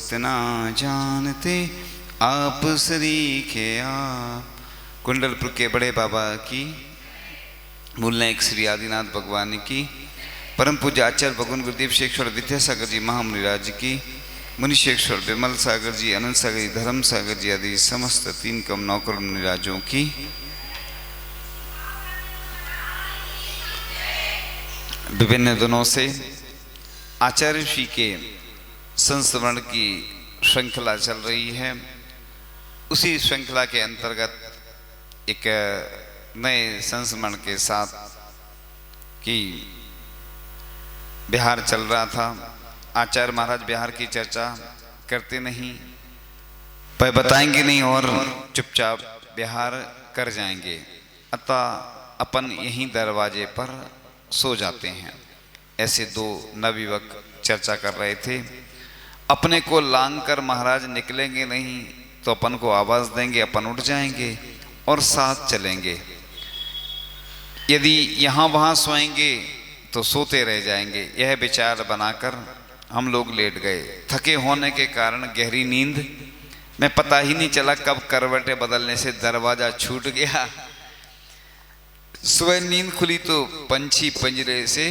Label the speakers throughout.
Speaker 1: सतना जानते आप सरीखे आप। कुंडलपुर के बड़े बाबा की, मूल नायक श्री आदिनाथ भगवान की, परम पूज्य आचार्य भगवान गुरुदेव शेखर विद्यासागर जी महामुनिराज की, मुनि शेखर विमल सागर जी, अनंत सागर जी, धर्म सागर जी आदि समस्त 3 कम 9 करोड़ मुनिराजों की, विभिन्न दिनों से आचार्य श्री के संस्मरण की श्रृंखला चल रही है। उसी श्रृंखला के अंतर्गत एक नए संस्मरण के साथ कि बिहार चल रहा था। आचार्य महाराज बिहार की चर्चा करते नहीं, पर बताएंगे नहीं और चुपचाप बिहार कर जाएंगे, अतः अपन यहीं दरवाजे पर सो जाते हैं। ऐसे 2 नवयुवक चर्चा कर रहे थे। अपने को लांग कर महाराज निकलेंगे नहीं तो अपन को आवाज देंगे, अपन उठ जाएंगे और साथ चलेंगे। यदि यहाँ वहाँ सोएंगे तो सोते रह जाएंगे। यह विचार बनाकर हम लोग लेट गए। थके होने के कारण गहरी नींद में पता ही नहीं चला कब करवटें बदलने से दरवाजा छूट गया। सुबह नींद खुली तो पंछी पंजरे से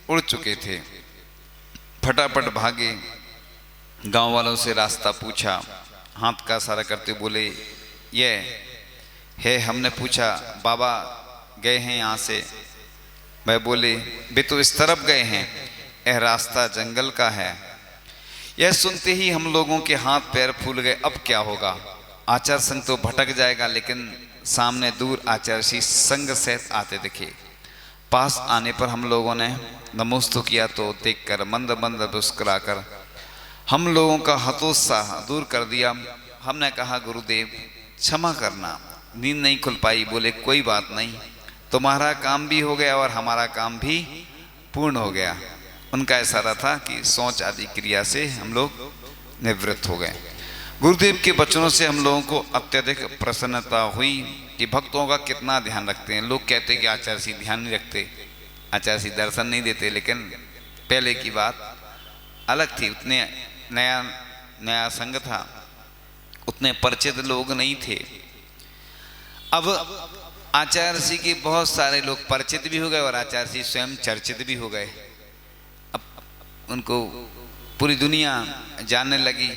Speaker 1: उड़ चुके थे। फटाफट भागे, गांव वालों से रास्ता पूछा, हाथ का इशारा करते बोले ये है। हमने पूछा बाबा गए हैं यहाँ से? वह बोले वे तो इस तरफ गए हैं, यह रास्ता जंगल का है। यह सुनते ही हम लोगों के हाथ पैर फूल गए। अब क्या होगा? आचार्य संघ तो भटक जाएगा, लेकिन सामने दूर आचार्य श्री संग सहित आते दिखे। पास आने पर हम लोगों ने नमोस्तु किया तो देखकर मंद मंद मुस्कुराकर हम लोगों का हतोत्साह दूर कर दिया। हमने कहा गुरुदेव क्षमा करना, नींद नहीं खुल पाई। बोले कोई बात नहीं, तुम्हारा काम भी हो गया और हमारा काम भी पूर्ण हो गया। उनका इशारा था कि सोच आदि क्रिया से हम लोग निवृत्त हो गए। गुरुदेव के वचनों से हम लोगों को अत्यधिक प्रसन्नता हुई कि भक्तों का कितना ध्यान रखते हैं। लोग कहते कि आचार्य श्री ध्यान नहीं रखते, आचार्य श्री दर्शन नहीं देते, लेकिन पहले की बात अलग थी। उतने नया संघ था, उतने परिचित लोग नहीं थे। अब आचार्य श्री के बहुत सारे लोग परिचित भी हो गए और आचार्य श्री स्वयं चर्चित भी हो गए। अब उनको पूरी दुनिया जानने लगी,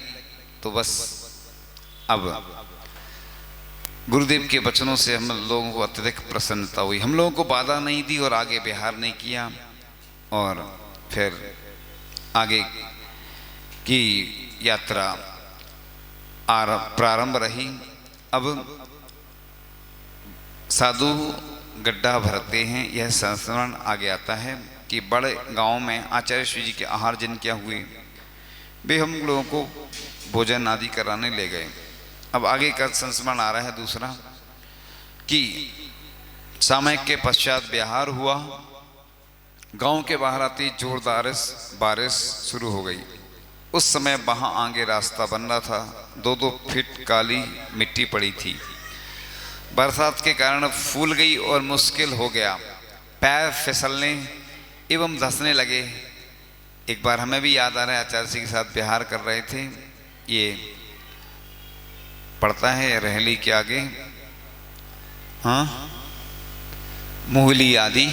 Speaker 1: तो बस अब गुरुदेव के वचनों से हम लोगों को अत्यधिक प्रसन्नता हुई। हम लोगों को बाधा नहीं दी और आगे बिहार नहीं किया, और फिर आगे की यात्रा प्रारंभ रही। अब साधु गड्ढा भरते हैं, यह संस्मरण आगे आता है कि बड़े गांव में आचार्य श्री जी के आहार जिन क्या हुए, वे हम लोगों को भोजन आदि कराने ले गए। अब आगे का संस्मरण आ रहा है दूसरा कि सामयिक के पश्चात बिहार हुआ। गांव के बाहर आती जोरदार बारिश शुरू हो गई। उस समय वहां आगे रास्ता बन रहा था। 2-2 फीट काली मिट्टी पड़ी थी। बरसात के कारण फूल गई और मुश्किल हो गया। पैर फिसलने एवं धंसने लगे। एक बार हमें भी याद आ रहा है, आचार्य जी के साथ बिहार कर रहे थे। ये पड़ता है रहली के आगे, हाँ, मुहली आदि।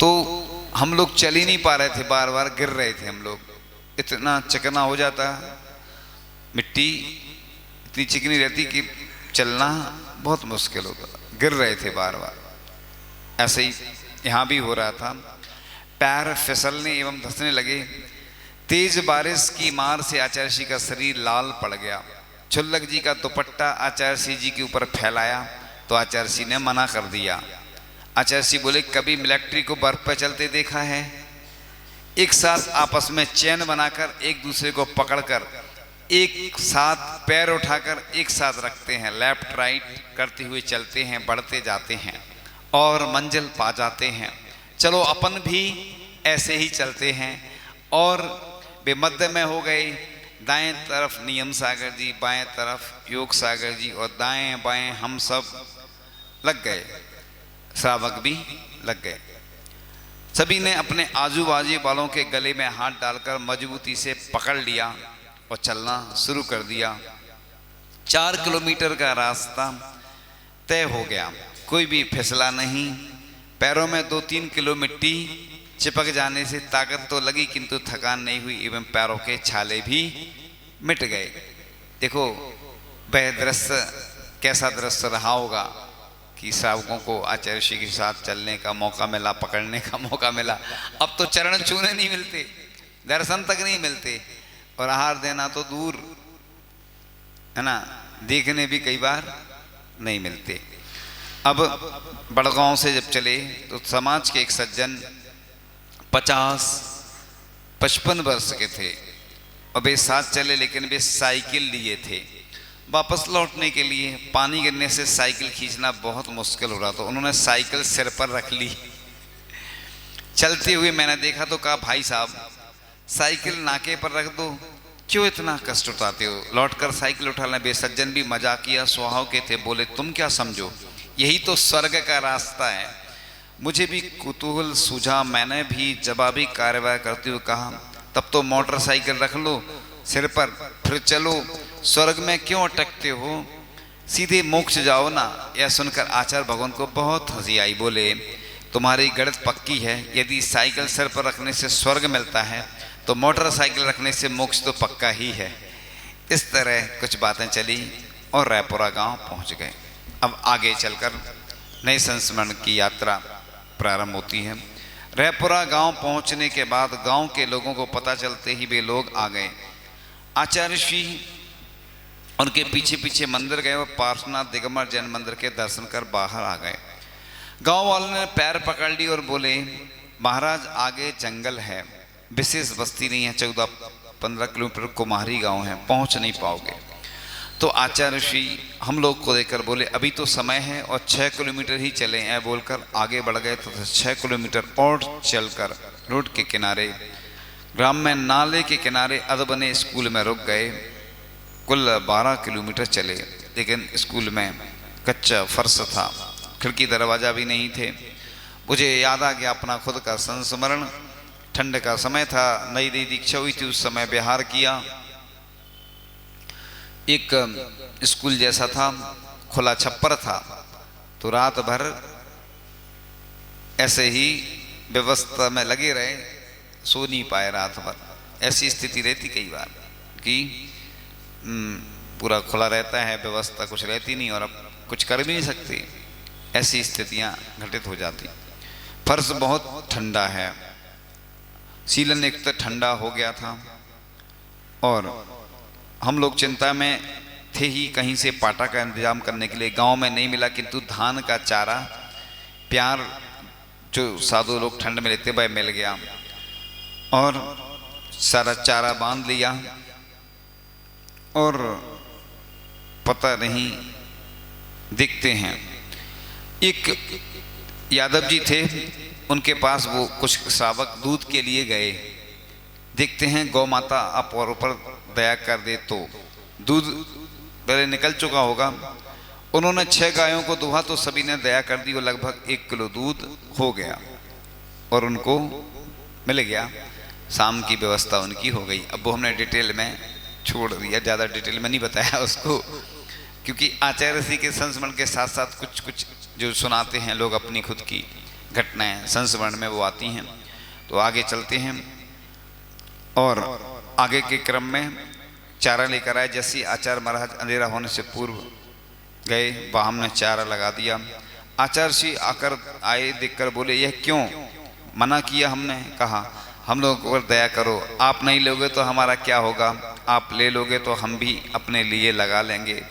Speaker 1: तो हम लोग चल ही नहीं पा रहे थे, बार बार गिर रहे थे। हम लोग इतना चिकना हो जाता, मिट्टी इतनी चिकनी रहती कि चलना बहुत मुश्किल होता, गिर रहे थे बार बार। ऐसे ही यहाँ भी हो रहा था। पैर फिसलने एवं धंसने लगे। तेज बारिश की मार से आचार्य श्री का शरीर लाल पड़ गया। छुल्लक जी का दुपट्टा आचार्य श्री जी के ऊपर फैलाया तो आचार्य श्री ने मना कर दिया। आचार्य श्री बोले कभी मिलिट्री को बर्फ पर चलते देखा है? एक साथ आपस में चैन बनाकर एक दूसरे को पकड़कर एक साथ पैर उठाकर एक साथ रखते हैं, लेफ्ट राइट करते हुए चलते हैं, बढ़ते जाते हैं और मंजिल पा जाते हैं। चलो अपन भी ऐसे ही चलते हैं। और वे मध्य में हो गए। दाएं तरफ नियम सागर जी, बाएं तरफ योग सागर जी, और दाएं बाएं हम सब लग गए, श्रावक भी लग गए। सभी ने अपने आजू बाजू वालों के गले में हाथ डालकर मजबूती से पकड़ लिया और चलना शुरू कर दिया। 4 किलोमीटर का रास्ता तय हो गया, कोई भी फिसला नहीं। पैरों में 2-3 किलो मिट्टी चिपक जाने से ताकत तो लगी किंतु थकान नहीं हुई एवं पैरों के छाले भी मिट गए। देखो वह दृश्य कैसा दृश्य रहा होगा कि श्रावकों को आचार्य ऋषि के साथ चलने का मौका मिला, पकड़ने का मौका मिला। अब तो चरण छूने नहीं मिलते, दर्शन तक नहीं मिलते, और आहार देना तो दूर है ना, देखने भी कई बार नहीं मिलते। अब बड़गांव से जब चले तो समाज के एक सज्जन 50-55 वर्ष के थे और वे साथ चले, लेकिन वे साइकिल लिए थे। वापस लौटने के लिए पानी गिरने से साइकिल खींचना बहुत मुश्किल हो रहा था, उन्होंने साइकिल सिर पर रख ली। चलते हुए मैंने देखा तो कहा, भाई साहब साइकिल नाके पर रख दो, क्यों इतना कष्ट उठाते हो, लौटकर साइकिल उठा लें। वे सज्जन भी मजाकिया स्वभाव के थे, बोले तुम क्या समझो, यही तो स्वर्ग का रास्ता है। मुझे भी कुतूहल सूझा, मैंने भी जवाबी कार्रवाई करते हुए कहा, तब तो मोटरसाइकिल रख लो सिर पर, फिर चलो, स्वर्ग में क्यों अटकते हो, सीधे मोक्ष जाओ ना। यह सुनकर आचार्य भगवान को बहुत हंसी आई, बोले तुम्हारी गणित पक्की है, यदि साइकिल सिर पर रखने से स्वर्ग मिलता है तो मोटरसाइकिल रखने से मोक्ष तो पक्का ही है। इस तरह कुछ बातें चली और रायपुरा गांव पहुंच गए। अब आगे चलकर नए संस्मरण की यात्रा प्रारंभ होती है। रायपुरा गांव पहुंचने के बाद गांव के लोगों को पता चलते ही वे लोग आ गए। आचार्य ऋषि उनके पीछे पीछे मंदिर गए और पार्श्वनाथ दिगंबर जैन मंदिर के दर्शन कर बाहर आ गए। गांव वालों ने पैर पकड़ ली और बोले महाराज आगे जंगल है, विशेष बस्ती नहीं है, 14-15 किलोमीटर कुम्हारी गांव है, पहुंच नहीं पाओगे। तो आचार्य ऋषि हम लोग को देखकर बोले अभी तो समय है और 6 किलोमीटर ही चले हैं, बोलकर आगे बढ़ गए। तो 6 किलोमीटर और चलकर रोड के किनारे ग्राम में नाले के किनारे अधबने स्कूल में रुक गए। कुल 12 किलोमीटर चले, लेकिन स्कूल में कच्चा फर्श था, खिड़की दरवाज़ा भी नहीं थे। मुझे याद आ गया अपना खुद का संस्मरण। ठंड का समय था, नई नई दीक्षा हुई थी, उस समय बिहार किया। एक स्कूल जैसा था, खुला छप्पर था, तो रात भर ऐसे ही व्यवस्था में लगे रहे, सो नहीं पाए रात भर। ऐसी स्थिति रहती कई बार कि पूरा खुला रहता है, व्यवस्था कुछ रहती नहीं और अब कुछ कर भी नहीं सकते, ऐसी स्थितियां घटित हो जाती। फर्श बहुत ठंडा है, सीलन एक तो ठंडा हो गया था और हम लोग चिंता में थे ही कहीं से पाटा का इंतजाम करने के लिए। गांव में नहीं मिला, किंतु धान का चारा प्यार जो साधु लोग ठंड में लेते वह मिल गया और सारा चारा बांध लिया। और पता नहीं, देखते हैं एक यादव जी थे, उनके पास वो कुछ श्रावक दूध के लिए गए। देखते हैं गौ माता आप और ऊपर दया कर दे तो दूध पहले निकल चुका होगा। उन्होंने 6 गायों को दुहा तो सभी ने दया कर दी और लगभग 1 किलो दूध हो गया और उनको मिल गया। शाम की व्यवस्था उनकी हो गई। अब वो हमने डिटेल में छोड़ दिया, ज़्यादा डिटेल में नहीं बताया उसको, क्योंकि आचार्य ऋषि के संस्मरण के साथ साथ कुछ कुछ जो सुनाते हैं लोग अपनी खुद की घटनाएं संस्मरण में वो आती हैं। तो आगे चलते हैं और आगे के क्रम में चारा लेकर आए। जैसे आचार्य महाराज अंधेरा होने से पूर्व गए, वहाँ हमने चारा लगा दिया। आचार्य श्री आकर आए, देखकर बोले यह क्यों मना किया? हमने कहा हम लोगों पर दया करो, आप नहीं लोगे तो हमारा क्या होगा, आप ले लोगे तो हम भी अपने लिए लगा लेंगे,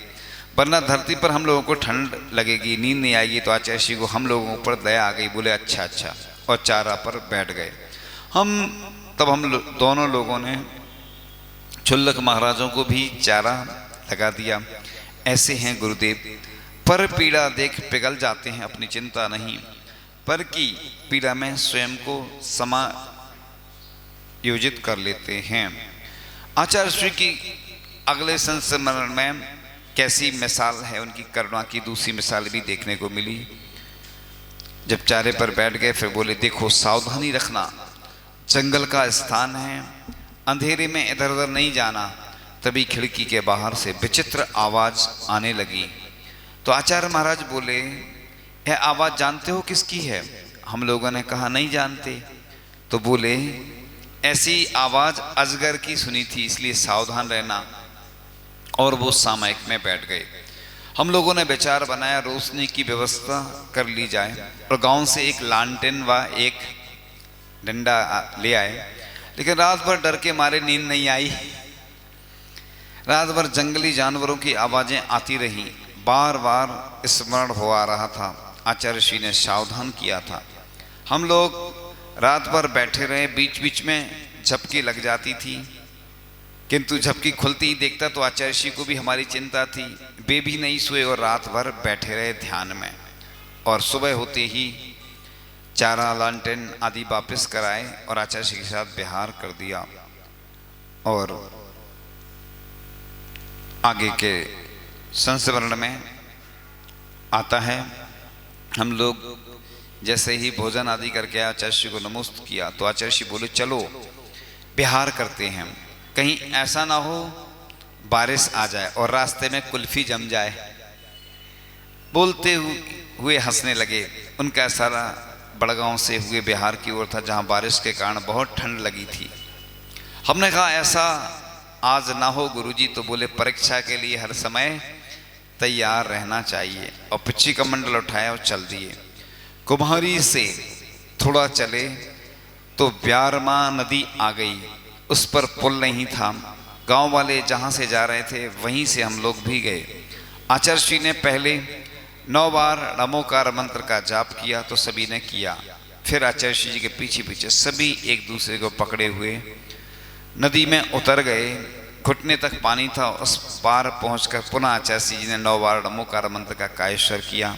Speaker 1: वरना धरती पर हम लोगों को ठंड लगेगी, नींद नहीं आएगी। तो आचार्य श्री को हम लोगों पर दया आ गई, बोले अच्छा अच्छा, और चारा पर बैठ गए। हम दोनों लोगों ने छुल्लक महाराजों को भी चारा लगा दिया। ऐसे हैं गुरुदेव, पर पीड़ा देख पिघल जाते हैं, अपनी चिंता नहीं, पर की पीड़ा में स्वयं को समायोजित कर लेते हैं। आचार्य श्री की अगले संस्मरण में कैसी मिसाल है उनकी करुणा की, दूसरी मिसाल भी देखने को मिली। जब चारे पर बैठ गए फिर बोले देखो सावधानी रखना, जंगल का स्थान है, अंधेरे में इधर उधर नहीं जाना, तभी खिड़की के बाहर से विचित्र आवाज आने लगी। तो आचार्य महाराज बोले, यह आवाज जानते हो किसकी है? हम लोगों ने कहा नहीं जानते। तो बोले, ऐसी आवाज अजगर की सुनी थी, इसलिए सावधान रहना। और वो सामयिक में बैठ गए। हम लोगों ने विचार बनाया रोशनी की व्यवस्था कर ली जाए और गांव से एक लालटेन व एक डंडा ले आए। लेकिन रात भर डर के मारे नींद नहीं आई। रात भर जंगली जानवरों की आवाजें आती रहीं। बार बार स्मरण हो आ रहा था। आचार्य श्री ने सावधान किया था। हम लोग रात भर बैठे रहे। बीच बीच में झपकी लग जाती थी, किंतु झपकी खुलती ही देखता तो आचार्य श्री को भी हमारी चिंता थी। वे भी नहीं सोए और रात भर बैठे रहे ध्यान में। और सुबह होते ही चारा लालटेन आदि वापस कराए और आचार्य श्री के साथ विहार कर दिया। और आगे के संस्मरण में आता है, हम लोग जैसे ही भोजन आदि करके आचार्य श्री को नमस्ते किया तो आचार्य श्री बोले, चलो विहार करते हैं, कहीं ऐसा ना हो बारिश आ जाए और रास्ते में कुल्फी जम जाए। बोलते हुए हंसने लगे। उनका सारा बड़गांव से हुए बिहार की ओर था, जहां बारिश के कारण बहुत ठंड लगी थी। हमने कहा ऐसा आज ना हो गुरुजी। तो बोले, परीक्षा के लिए हर समय तैयार रहना चाहिए। और पिच्ची का मंडल उठाया और चल दिए। कुम्हारी से थोड़ा चले तो ब्यारमा नदी आ गई। उस पर पुल नहीं था। गांव वाले जहां से जा रहे थे वहीं से हम लोग भी गए। आचार्य श्री ने पहले 9 बार नमोकार मंत्र का जाप किया तो सभी ने किया। फिर आचार्य श्री जी के पीछे पीछे सभी एक दूसरे को पकड़े हुए नदी में उतर गए। घुटने तक पानी था। उस पार पहुंचकर पुनः आचार्य श्री जी ने 9 बार नमोकार मंत्र का कायेश्वर किया।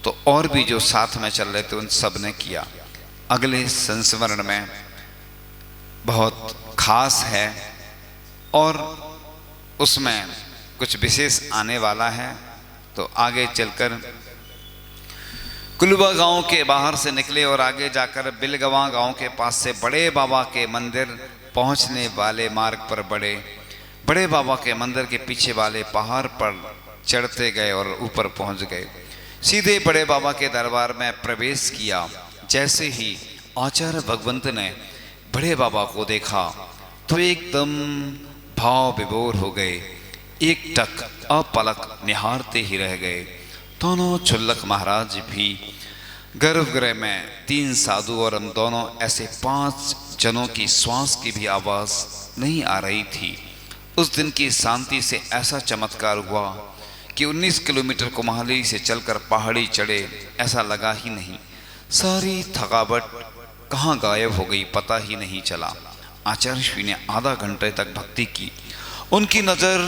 Speaker 1: तो और भी जो साथ में चल रहे थे उन सब ने किया। अगले संस्मरण में बहुत खास है और उसमें कुछ विशेष आने वाला है। तो आगे चलकर कुलबा गांव के बाहर से निकले और आगे जाकर बिलगवा गांव के पास से बड़े बाबा के मंदिर पहुंचने वाले मार्ग पर बड़े बाबा के मंदिर के पीछे वाले पहाड़ पर चढ़ते गए और ऊपर पहुंच गए। सीधे बड़े बाबा के दरबार में प्रवेश किया। जैसे ही आचार्य भगवंत ने बड़े बाबा को देखा तो एकदम भाव विभोर हो गए। एक टक अपलक निहारते ही रह गए। दोनों छुल्लक महाराज भी गर्भगृह में 3 साधु और हम दोनों ऐसे 5 जनों की श्वास की भी आवाज नहीं आ रही थी। उस दिन की शांति से ऐसा चमत्कार हुआ कि 19 किलोमीटर कुम्हाली से चलकर पहाड़ी चढ़े ऐसा लगा ही नहीं। सारी थकावट कहाँ गायब हो गई पता ही नहीं चला। आचार्य श्री ने आधा घंटे तक भक्ति की। उनकी नज़र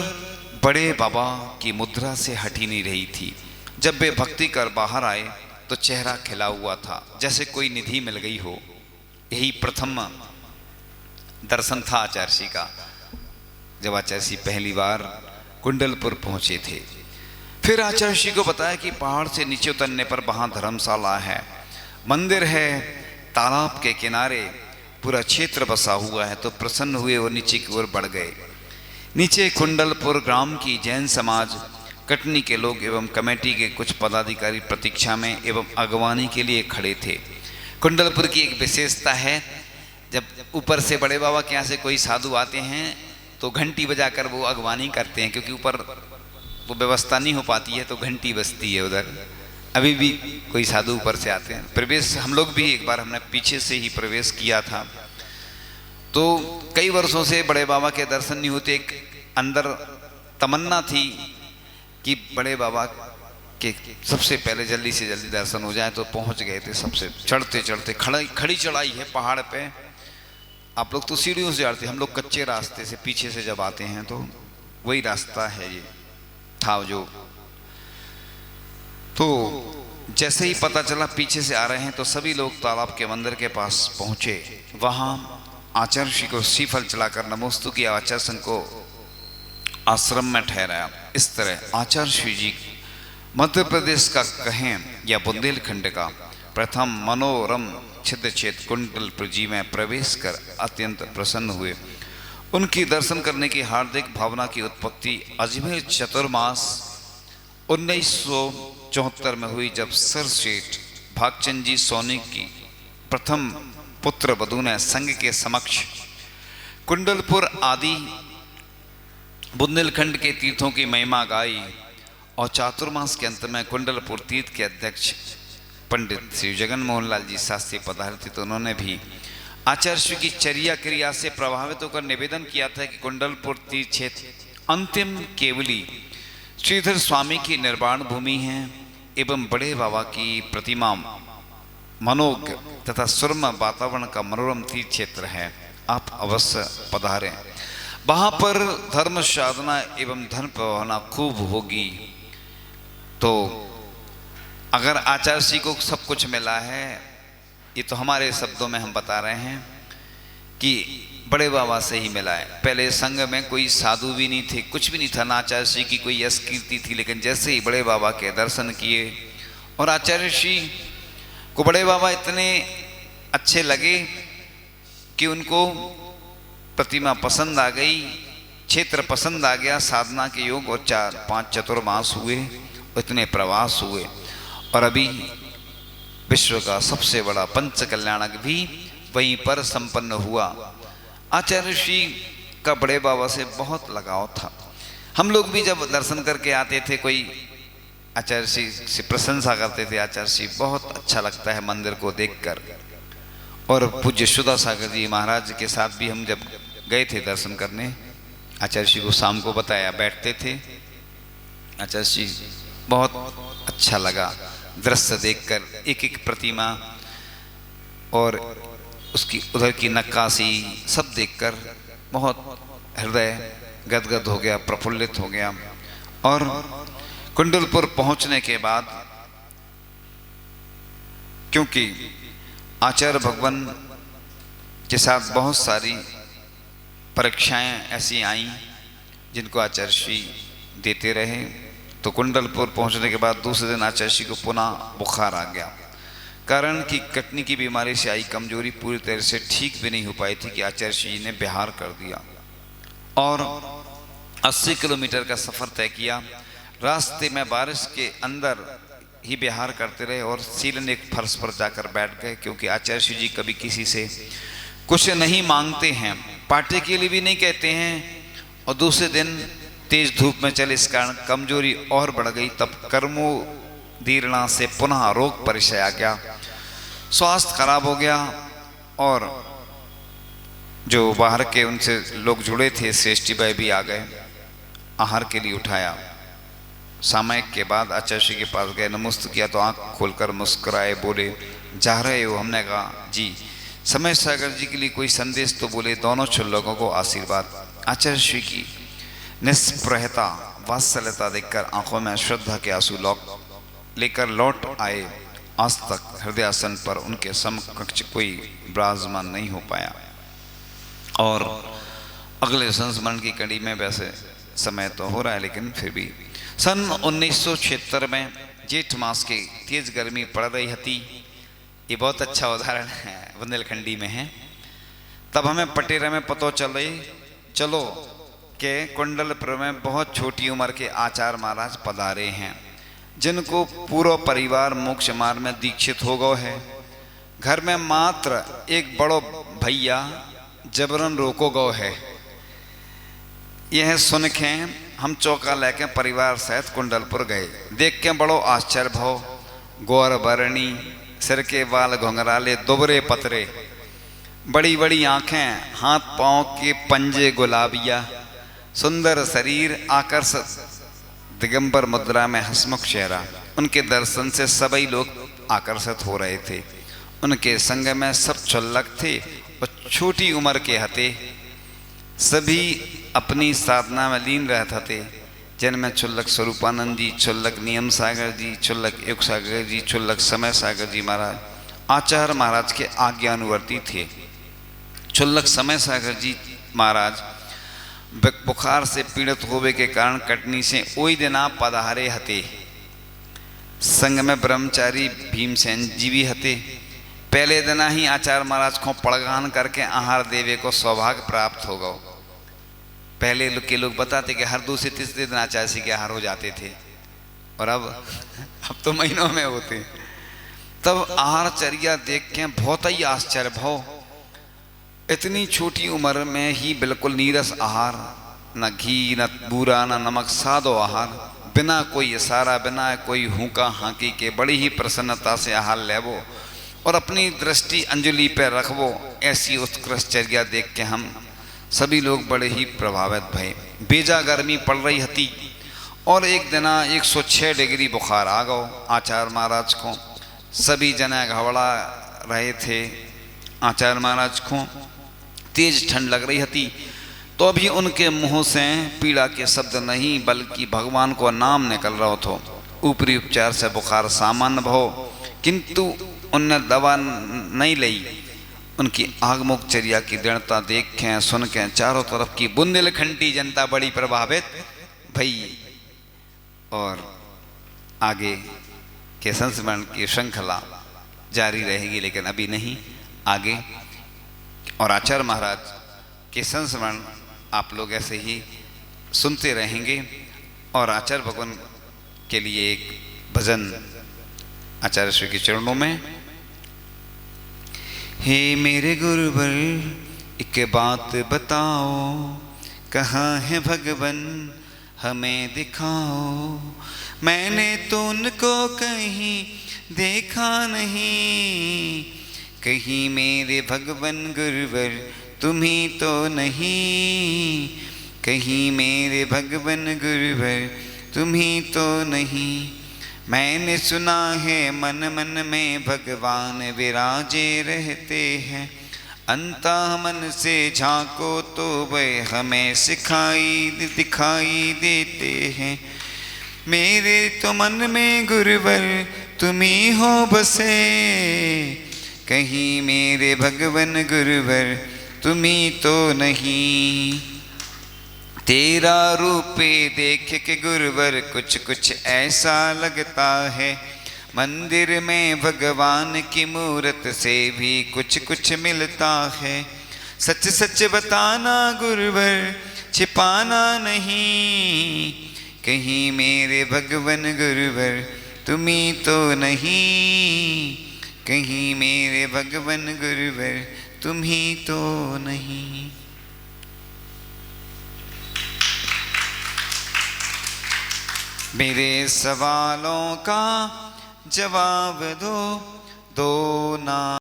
Speaker 1: बड़े बाबा की मुद्रा से हटी नहीं रही थी। जब वे भक्ति कर बाहर आए तो चेहरा खिला हुआ था, जैसे कोई निधि मिल गई हो। यही प्रथम दर्शन था आचार्य श्री का, जब आचार्य श्री पहली बार कुंडलपुर पहुंचे थे। फिर आचार्य श्री को बताया कि पहाड़ से नीचे उतरने पर वहां धर्मशाला है, मंदिर है, तालाब के किनारे पूरा क्षेत्र बसा हुआ है। तो प्रसन्न हुए और नीचे की ओर बढ़ गए। नीचे कुंडलपुर ग्राम की जैन समाज, कटनी के लोग एवं कमेटी के कुछ पदाधिकारी प्रतीक्षा में एवं अगवानी के लिए खड़े थे। कुंडलपुर की एक विशेषता है, जब ऊपर से बड़े बाबा के यहाँ से कोई साधु आते हैं तो घंटी बजाकर वो अगवानी करते हैं, क्योंकि ऊपर वो व्यवस्था नहीं हो पाती है तो घंटी बजती है उधर। अभी भी कोई साधु ऊपर से आते हैं। प्रवेश हम लोग भी एक बार हमने पीछे से ही प्रवेश किया था। तो कई वर्षों से बड़े बाबा के दर्शन नहीं होते। एक अंदर तमन्ना थी कि बड़े बाबा के सबसे पहले जल्दी से जल्दी दर्शन हो जाए। तो पहुंच गए थे। सबसे चढ़ते चढ़ते खड़ी चढ़ाई है पहाड़ पे। आप लोग तो सीढ़ियों से चढ़ते, हम लोग कच्चे रास्ते से पीछे से जब आते हैं तो वही रास्ता है ये था जो। तो जैसे ही पता चला पीछे से आ रहे हैं तो सभी लोग तालाब के मंदिर के पास पहुंचे। वहां आचार्य श्री को श्रीफल चलाकर नमोस्तु किया। आचार्य संघ को आश्रम में ठहराया। इस तरह आचार्य श्री जी मध्य प्रदेश का कहें या बुंदेलखंड का प्रथम मनोरम छिद्र क्षेत्र कुंडलपुर जी में प्रवेश कर अत्यंत प्रसन्न हुए उनकी दर्शन करने की हार्दिक भावना की उत्पत्ति अजमेर चतुर्मास 1974 में हुई, जब सर सेठ भागचंद जी सोनी की प्रथम पुत्र वधू ने संघ के समक्ष कुंडलपुर आदि बुंदेलखंड के तीर्थों की महिमा गाई और चातुर्मास के अंत में कुंडलपुर तीर्थ के अध्यक्ष पंडित श्री जगन मोहन लाल जी शास्त्री पधारे थे, तो उन्होंने भी आचार्य की चर्या क्रिया से प्रभावित होकर निवेदन किया था कि कुंडलपुर तीर्थ क्षेत्र अंतिम केवली श्रीधर स्वामी की निर्वाण भूमि है एवं बड़े बाबा की प्रतिमा मनोज्ञ तथा सुरम्य वातावरण का मनोरम तीर्थ क्षेत्र है। आप अवश्य पधारें। वहां पर धर्म साधना एवं धन प्रभावना खूब होगी। तो अगर आचार्य जी को सब कुछ मिला है, ये तो हमारे शब्दों में हम बता रहे हैं कि बड़े बाबा से ही मिला है। पहले संघ में कोई साधु भी नहीं थे, कुछ भी नहीं था, ना आचार्य जी की कोई यश कीर्ति थी, लेकिन जैसे ही बड़े बाबा के दर्शन किए और आचार्य जी को बड़े बाबा इतने अच्छे लगे कि उनको प्रतिमा पसंद आ गई, क्षेत्र पसंद आ गया, साधना के योग और 4-5 चतुर्मास हुए, इतने प्रवास हुए और अभी विश्व का सबसे बड़ा पंच कल्याणक भी वहीं पर संपन्न हुआ। आचार्य श्री का बड़े बाबा से बहुत लगाव था। हम लोग भी जब दर्शन करके आते थे, कोई आचार्य श्री से प्रशंसा करते थे, आचार्य श्री बहुत अच्छा लगता है मंदिर को देखकर। और पूज्य सुधा सागर जी महाराज के साथ भी हम जब गए थे दर्शन करने, आचार्य श्री को शाम को बताया, बैठते थे, आचार्य श्री बहुत अच्छा लगा दृश्य देखकर, एक एक प्रतिमा और उसकी उधर की नक्काशी सब देखकर बहुत हृदय गदगद हो गया, प्रफुल्लित हो गया। और कुंडलपुर पहुंचने के बाद, क्योंकि आचार्य भगवान के साथ बहुत सारी परीक्षाएं ऐसी आईं जिनको आचार्य श्री देते रहे, तो कुंडलपुर पहुंचने के बाद दूसरे दिन आचार्य श्री को पुनः बुखार आ गया। कारण कि कटनी की बीमारी से आई कमजोरी पूरी तरह से ठीक भी नहीं हो पाई थी कि आचार्य श्री ने बिहार कर दिया और 80 किलोमीटर का सफ़र तय किया। रास्ते में बारिश के अंदर ही बिहार करते रहे और सीलन एक फर्श पर जाकर बैठ गए, क्योंकि आचार्य श्री जी कभी किसी से कुछ नहीं मांगते हैं, पार्टी के लिए भी नहीं कहते हैं। और दूसरे दिन तेज धूप में चले, इस कारण कमजोरी और बढ़ गई। तब कर्मोदीर्णा से पुनः रोग परिचय आ गया, स्वास्थ्य खराब हो गया और जो बाहर के उनसे लोग जुड़े थे श्रेष्ठी भाई भी आ गए, आहार के लिए उठाया। सामयिक के बाद आचार्य श्री के पास गए, नमस्ते किया तो आंख खोलकर मुस्कुराए, बोले जा रहे हो? हमने कहा जी। समय सागर जी के लिए कोई संदेश तो बोले। दोनों लोगों को आशीर्वाद। आचार्य श्री की निष्प्रहता वात्सल्यता देखकर आंखों में श्रद्धा के आंसू लेकर लौट आए। आज तक हृदयासन पर उनके समकक्ष कोई विराजमान नहीं हो पाया। और अगले संस्मरण की कड़ी में, वैसे समय तो हो रहा है लेकिन फिर भी, सन 1976 में जेठ मास की तेज गर्मी पड़ रही थी। ये बहुत अच्छा उदाहरण है, बुंदेलखंडी में है। तब हमें पटेरा में पता चलो कि कुंडलपुर में बहुत छोटी उम्र के आचार्य महाराज पधारे हैं, जिनको पूरा परिवार मोक्ष मार्ग में दीक्षित हो गए है। घर में मात्र एक बड़ो भैया जबरन रोको गो है। यह सुन के हम चौका लेके परिवार सहित कुंडलपुर गए। देख के बड़ो आश्चर्य भाव, गौर बरणी, सिर के बाल घुंघराले, दुबरे पतरे, बड़ी बड़ी आंखें, हाथ पांव के पंजे गुलाबिया, सुंदर शरीर, आकर्षक दिगंबर मुद्रा में हसमुख चेहरा। उनके दर्शन से सभी लोग आकर्षित हो रहे थे। उनके संग में सब छुल्लक थे और छोटी उम्र के हते। सभी अपनी साधना में लीन रहते थे, जिनमें छुल्लक स्वरूपानंद जी, छुल्लक नियम सागर जी, छुल्लक युग सागर जी, छुल्लक समय सागर जी महाराज आचार्य महाराज के आज्ञानुवर्ती थे। छुल्लक समय सागर जी महाराज बुखार से पीड़ित होवे के कारण कटनी से ओई दिना पधारे हते। संग में ब्रह्मचारी भीमसेन जी भी हते। पहले दिन ही आचार्य महाराज को पड़गान करके आहार देवे को सौभाग्य प्राप्त हो गो। पहले के लोग बताते कि हर दूसरे तीसरे दिन आचार्य के आहार हो जाते थे, और अब तो महीनों में होते। तब आहारचर्या देख के बहुत ही आश्चर्य भाव, इतनी छोटी उम्र में ही बिल्कुल नीरस आहार, न घी न बूरा न नमक, सादो आहार, बिना कोई इशारा बिना कोई हुक्का हाँकी के बड़ी ही प्रसन्नता से आहार लेवो और अपनी दृष्टि अंजलि पर रखवो। ऐसी उत्कृष्ट चर्या देख के हम सभी लोग बड़े ही प्रभावित भये। बेजा गर्मी पड़ रही थी और एक दिन 106 डिग्री बुखार आ गो आचार्य महाराज को। सभी जने घबरा रहे थे। आचार्य महाराज को तेज ठंड लग रही थी, तो अभी उनके मुंह से पीड़ा के शब्द नहीं बल्कि भगवान को नाम निकल रहा था। ऊपरी उपचार से बुखार सामान्य भाव, किंतु उनने दवा नहीं ली। उनकी आगमुख चर्या की दृढ़ता देख के सुन के चारों तरफ की बुंदेलखंडी जनता बड़ी प्रभावित भई। और आगे के संस्मरण की श्रृंखला जारी रहेगी, लेकिन अभी नहीं, आगे। और आचार्य महाराज के संस्मरण आप लोग ऐसे ही सुनते रहेंगे। और आचार्य भगवान के लिए एक भजन आचार्य श्री के चरणों में। हे मेरे गुरुवर एक बात बताओ, कहाँ है भगवान हमें दिखाओ। मैंने तो उनको कहीं देखा नहीं, कहीं मेरे भगवान गुरुवर तुम्ही तो नहीं, कहीं मेरे भगवान गुरुवर तुम्ही तो नहीं। मैंने सुना है मन मन में भगवान विराजे रहते हैं, अंतः मन से झांको तो वह हमें दिखाई देते हैं। मेरे तो मन में गुरुवर तुम्ही हो बसे, कहीं मेरे भगवान गुरुवर तुम्ही तो नहीं। तेरा रूप देख के गुरुवर कुछ कुछ ऐसा लगता है, मंदिर में भगवान की मूरत से भी कुछ कुछ मिलता है। सच सच बताना गुरुवर छिपाना नहीं, कहीं मेरे भगवान गुरुवर तुम्ही तो नहीं, कहीं मेरे भगवान गुरुवर तुम्ही तो नहीं। मेरे सवालों का जवाब दो ना